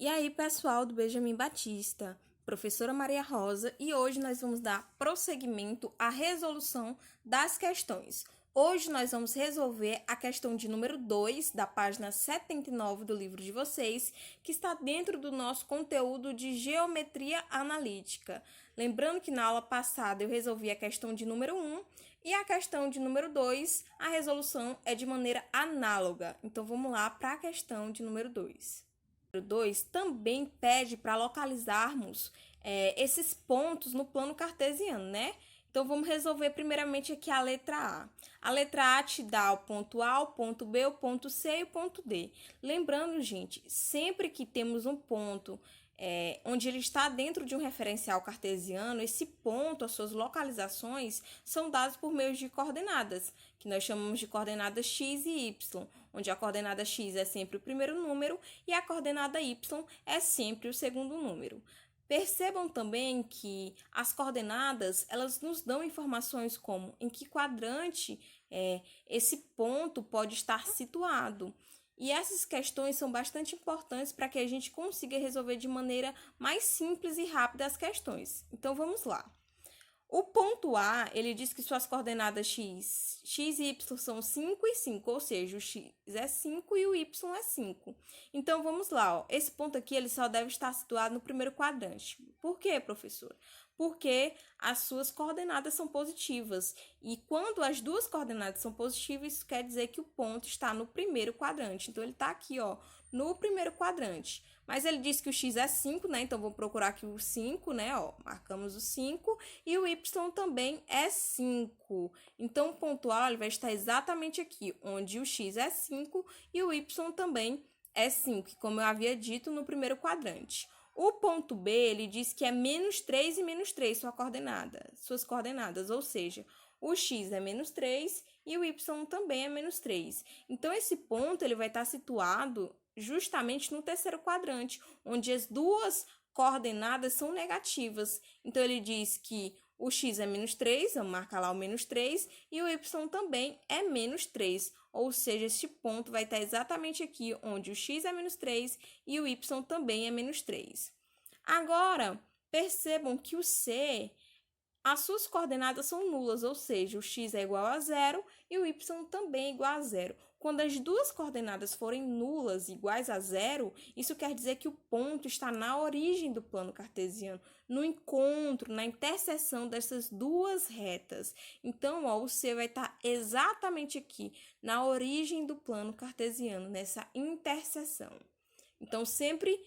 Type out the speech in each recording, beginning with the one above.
E aí, pessoal do Benjamin Batista, professora Maria Rosa, e hoje nós vamos dar prosseguimento à resolução das questões. Hoje nós vamos resolver a questão de número 2, da página 79 do livro de vocês, que está dentro do nosso conteúdo de geometria analítica. Lembrando que na aula passada eu resolvi a questão de número 1 e a questão de número 2, a resolução é de maneira análoga. Então vamos lá para a questão de número 2. Número 2 também pede para localizarmos esses pontos no plano cartesiano, né? Então, vamos resolver primeiramente aqui a letra A. A letra A te dá o ponto A, o ponto B, o ponto C e o ponto D. Lembrando, gente, sempre que temos um ponto onde ele está dentro de um referencial cartesiano, esse ponto, as suas localizações, são dados por meio de coordenadas, que nós chamamos de coordenadas x e y, onde a coordenada x é sempre o primeiro número e a coordenada y é sempre o segundo número. Percebam também que as coordenadas, elas nos dão informações como em que quadrante esse ponto pode estar situado. E essas questões são bastante importantes para que a gente consiga resolver de maneira mais simples e rápida as questões. Então, vamos lá. O ponto A, ele diz que suas coordenadas x e y são 5 e 5, ou seja, o x é 5 e o y é 5. Então, vamos lá, ó. Esse ponto aqui ele só deve estar situado no primeiro quadrante. Por quê, professora? Porque as suas coordenadas são positivas. E quando as duas coordenadas são positivas, isso quer dizer que o ponto está no primeiro quadrante. Então, ele está aqui, ó, no primeiro quadrante. Mas ele diz que o x é 5, né? Então, vou procurar aqui o 5, né? Ó, marcamos o 5. E o y também é 5. Então, o ponto A ele vai estar exatamente aqui, onde o x é 5 e o y também é 5, como eu havia dito no primeiro quadrante. O ponto B, ele diz que é menos 3 e menos 3 suas coordenadas, ou seja, o x é menos 3 e o y também é menos 3. Então, esse ponto ele vai estar situado justamente no terceiro quadrante, onde as duas coordenadas são negativas. Então, ele diz que o x é menos 3, vamos marcar lá o menos 3, e o y também é menos 3. Ou seja, este ponto vai estar exatamente aqui, onde o x é menos 3 e o y também é menos 3. Agora, percebam que o C, as suas coordenadas são nulas, ou seja, o x é igual a 0 e o y também é igual a 0. Quando as duas coordenadas forem nulas, iguais a 0, isso quer dizer que o ponto está na origem do plano cartesiano, no encontro, na interseção dessas duas retas. Então, ó, o C vai estar exatamente aqui, na origem do plano cartesiano, nessa interseção. Então, sempre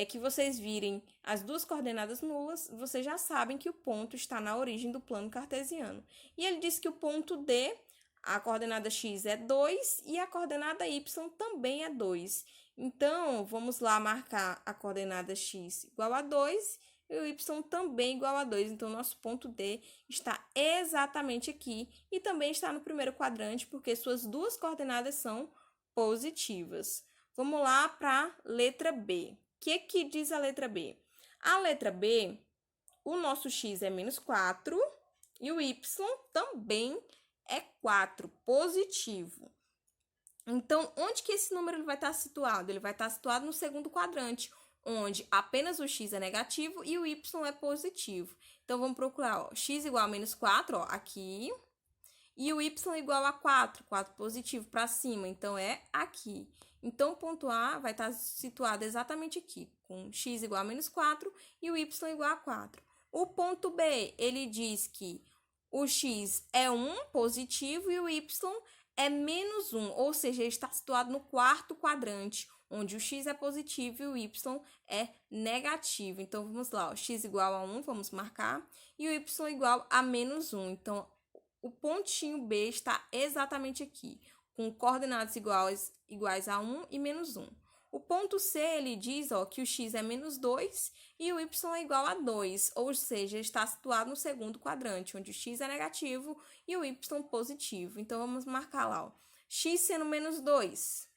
que vocês virem as duas coordenadas nulas, vocês já sabem que o ponto está na origem do plano cartesiano. E ele diz que o ponto D, a coordenada x é 2 e a coordenada y também é 2. Então, vamos lá marcar a coordenada x igual a 2 e o y também igual a 2. Então, nosso ponto D está exatamente aqui e também está no primeiro quadrante, porque suas duas coordenadas são positivas. Vamos lá para a letra B. O que diz a letra B? A letra B, o nosso x é menos 4 e o y também é 4, positivo. Então, onde que esse número ele vai estar situado? Ele vai estar situado no segundo quadrante, onde apenas o x é negativo e o y é positivo. Então, vamos procurar, ó, x igual a menos 4, ó, aqui, e o y igual a 4, 4 positivo para cima, então é aqui. Então, o ponto A vai estar situado exatamente aqui, com x igual a menos 4 e o y igual a 4. O ponto B, ele diz que o x é 1 positivo e o y é menos 1, ou seja, ele está situado no quarto quadrante, onde o x é positivo e o y é negativo. Então, vamos lá, ó, x igual a 1, vamos marcar, e o y igual a menos 1. Então, o pontinho B está exatamente aqui, com coordenadas iguais a 1 e menos 1. O ponto C, ele diz ó, que o x é menos 2 e o y é igual a 2, ou seja, está situado no segundo quadrante, onde o x é negativo e o y positivo. Então, vamos marcar lá, ó, x sendo menos 2,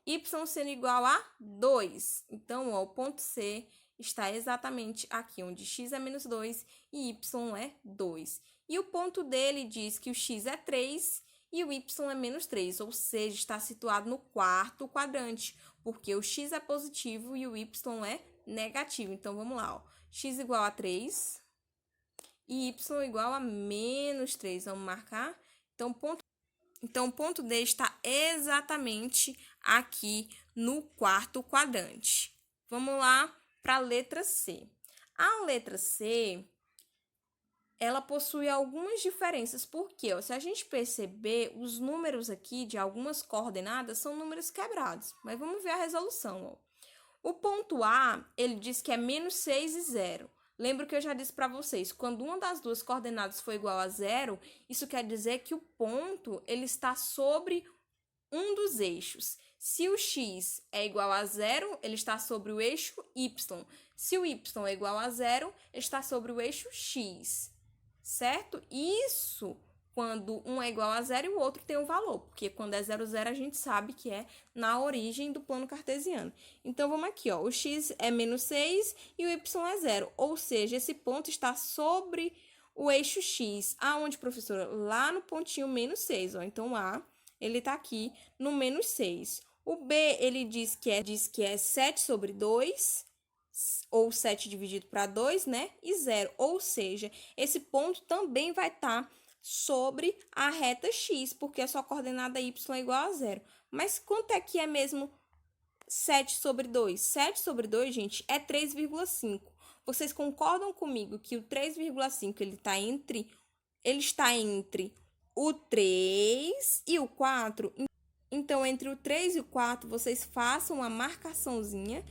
y sendo igual a 2. Então, ó, o ponto C está exatamente aqui, onde x é menos 2 e y é 2. E o ponto D, ele diz que o x é 3 e o y é menos 3, ou seja, está situado no quarto quadrante, porque o x é positivo e o y é negativo. Então, vamos lá, ó. X igual a 3 e y igual a menos 3. Vamos marcar? Então, o ponto D está exatamente aqui no quarto quadrante. Vamos lá para a letra C. A letra C, ela possui algumas diferenças, porque ó, se a gente perceber, os números aqui de algumas coordenadas são números quebrados. Mas vamos ver a resolução. Ó. O ponto A, ele diz que é menos 6 e 0. Lembra que eu já disse para vocês, quando uma das duas coordenadas for igual a 0, isso quer dizer que o ponto ele está sobre um dos eixos. Se o x é igual a 0, ele está sobre o eixo y. Se o y é igual a 0, ele está sobre o eixo x. Certo? Isso quando um é igual a 0 e o outro tem um valor, porque quando é 0, 0, a gente sabe que é na origem do plano cartesiano. Então, vamos aqui, ó, o x é menos 6 e o y é 0, ou seja, esse ponto está sobre o eixo x. Aonde, professora? Lá no pontinho menos 6, ó. Então, A, ele está aqui no menos 6. O B, ele diz que é 7 sobre 2, ou 7 dividido para 2, né? E 0, ou seja, esse ponto também vai estar sobre a reta x, porque a sua coordenada y é igual a 0. Mas quanto é que é mesmo 7 sobre 2? 7 sobre 2, gente, é 3,5. Vocês concordam comigo que o 3,5 ele está entre o 3 e o 4? Então, entre o 3 e o 4, vocês façam uma marcaçãozinha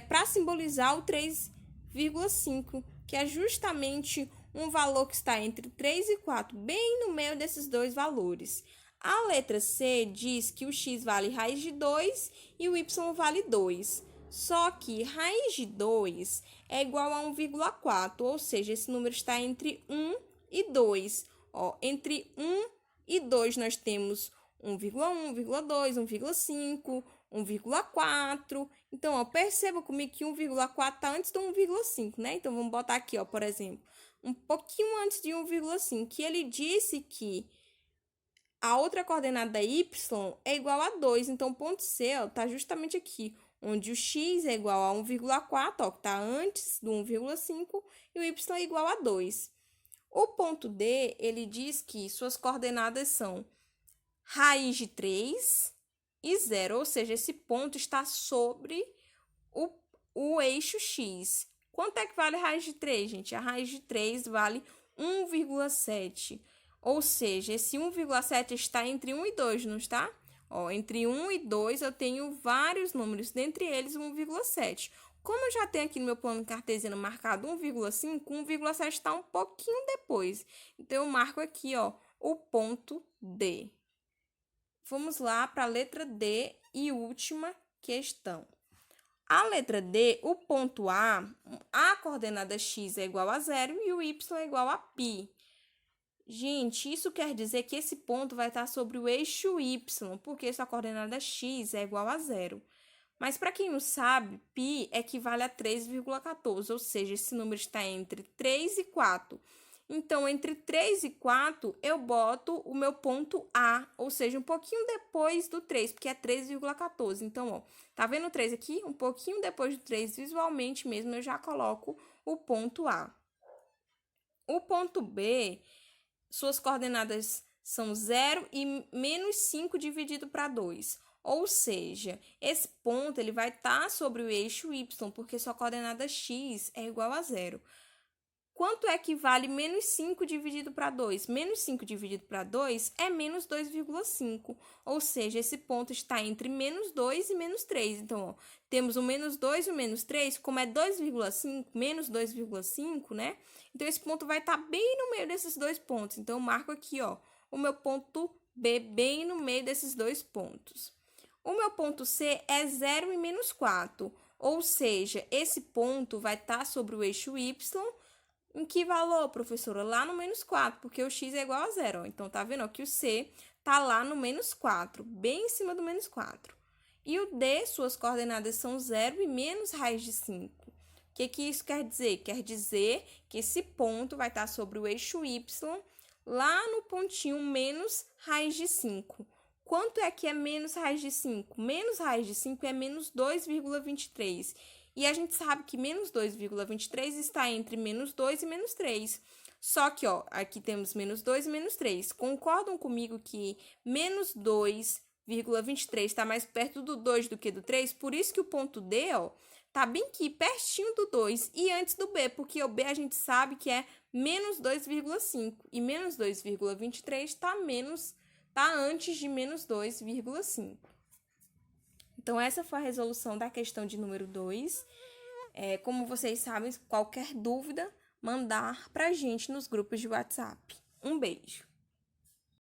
para simbolizar o 3,5, que é justamente um valor que está entre 3 e 4, bem no meio desses dois valores. A letra C diz que o x vale raiz de 2 e o y vale 2. Só que raiz de 2 é igual a 1,4, ou seja, esse número está entre 1 e 2. Ó, entre 1 e 2 nós temos 1,1, 1,2, 1,5, 1,4. Então, ó, perceba comigo que 1,4 está antes do 1,5, né? Então, vamos botar aqui, ó, por exemplo, um pouquinho antes de 1,5, que ele disse que a outra coordenada y é igual a 2. Então, o ponto C está justamente aqui, onde o x é igual a 1,4, ó, que está antes do 1,5, e o y é igual a 2. O ponto D, ele diz que suas coordenadas são raiz de 3 e 0, ou seja, esse ponto está sobre o eixo x. Quanto é que vale a raiz de 3, gente? A raiz de 3 vale 1,7. Ou seja, esse 1,7 está entre 1 e 2, não está? Ó, entre 1 e 2 eu tenho vários números, dentre eles 1,7. Como eu já tenho aqui no meu plano cartesiano marcado 1,5, 1,7 está um pouquinho depois. Então, eu marco aqui, ó, o ponto D. Vamos lá para a letra D e última questão. A letra D, o ponto A coordenada x é igual a 0 e o y é igual a π. Gente, isso quer dizer que esse ponto vai estar sobre o eixo y, porque sua coordenada x é igual a 0. Mas, para quem não sabe, π equivale a 3,14, ou seja, esse número está entre 3 e 4. Então, entre 3 e 4, eu boto o meu ponto A, ou seja, um pouquinho depois do 3, porque é 3,14. Então, ó, tá vendo o 3 aqui? Um pouquinho depois do 3, visualmente mesmo, eu já coloco o ponto A. O ponto B, suas coordenadas são 0 e menos 5 dividido para 2. Ou seja, esse ponto ele vai estar sobre o eixo y, porque sua coordenada x é igual a 0. Quanto é que vale menos 5 dividido para 2? Menos 5 dividido para 2 é menos 2,5. Ou seja, esse ponto está entre menos 2 e menos 3. Então, ó, temos o menos 2 e o menos 3, como é 2,5, menos 2,5, né? Então, esse ponto vai estar bem no meio desses dois pontos. Então, eu marco aqui, ó, o meu ponto B bem no meio desses dois pontos. O meu ponto C é 0 e menos 4. Ou seja, esse ponto vai estar sobre o eixo y. Em que valor, professora? Lá no menos 4, porque o x é igual a 0. Então, tá vendo que o C tá lá no menos 4, bem em cima do menos 4. E o D, suas coordenadas são 0 e menos raiz de 5. O que isso quer dizer? Quer dizer que esse ponto vai estar sobre o eixo y, lá no pontinho menos raiz de 5. Quanto é que é menos raiz de 5? Menos raiz de 5 é menos 2,23. E a gente sabe que menos 2,23 está entre menos 2 e menos 3. Só que, ó, aqui temos menos 2 e menos 3. Concordam comigo que menos 2,23 está mais perto do 2 do que do 3? Por isso que o ponto D, ó, tá bem aqui, pertinho do 2 e antes do B, porque o B a gente sabe que é menos 2,5 e menos 2,23 tá antes de menos 2,5. Então, essa foi a resolução da questão de número 2. Como vocês sabem, qualquer dúvida, mandar pra gente nos grupos de WhatsApp. Um beijo!